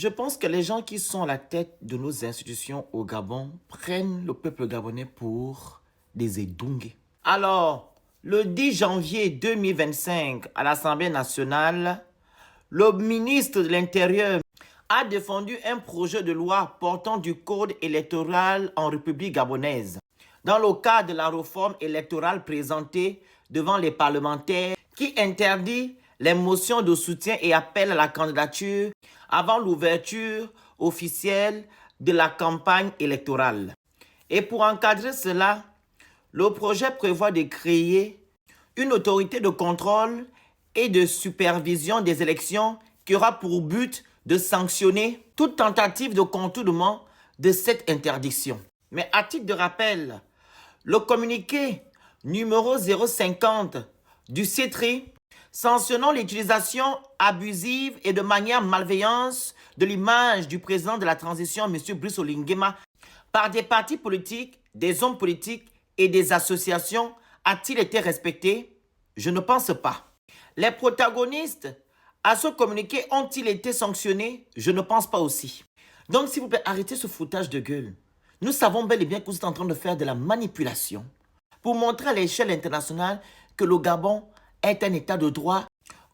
Je pense que les gens qui sont à la tête de nos institutions au Gabon prennent le peuple gabonais pour des édounger. Alors, le 10 janvier 2025, à l'Assemblée nationale, le ministre de l'Intérieur a défendu un projet de loi portant du code électoral en République gabonaise, dans le cadre de la réforme électorale présentée devant les parlementaires qui interdit les motions de soutien et appel à la candidature avant l'ouverture officielle de la campagne électorale. Et pour encadrer cela, le projet prévoit de créer une autorité de contrôle et de supervision des élections qui aura pour but de sanctionner toute tentative de contournement de cette interdiction. Mais à titre de rappel, le communiqué numéro 050 du CETRI sanctionnant l'utilisation abusive et de manière malveillante de l'image du président de la transition, M. Brice Oligui Nguema, par des partis politiques, des hommes politiques et des associations, a-t-il été respecté? Je ne pense pas. Les protagonistes à ce communiqué ont-ils été sanctionnés? Je ne pense pas aussi. Donc, s'il vous plaît, arrêtez ce foutage de gueule. Nous savons bel et bien que vous êtes en train de faire de la manipulation pour montrer à l'échelle internationale que le Gabon est un état de droit,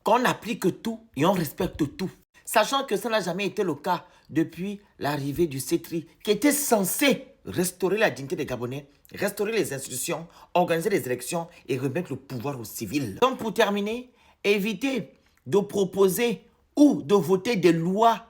qu'on applique tout et on respecte tout. Sachant que ça n'a jamais été le cas depuis l'arrivée du CETRI, qui était censé restaurer la dignité des Gabonais, restaurer les institutions, organiser les élections et remettre le pouvoir aux civils. Donc pour terminer, évitez de proposer ou de voter des lois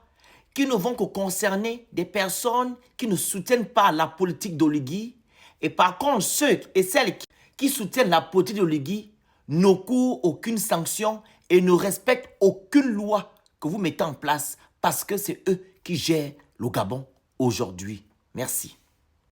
qui ne vont que concerner des personnes qui ne soutiennent pas la politique d'Oligui. Et par contre, ceux et celles qui soutiennent la politique d'Oligui ne courent aucune sanction et ne respectent aucune loi que vous mettez en place parce que c'est eux qui gèrent le Gabon aujourd'hui. Merci.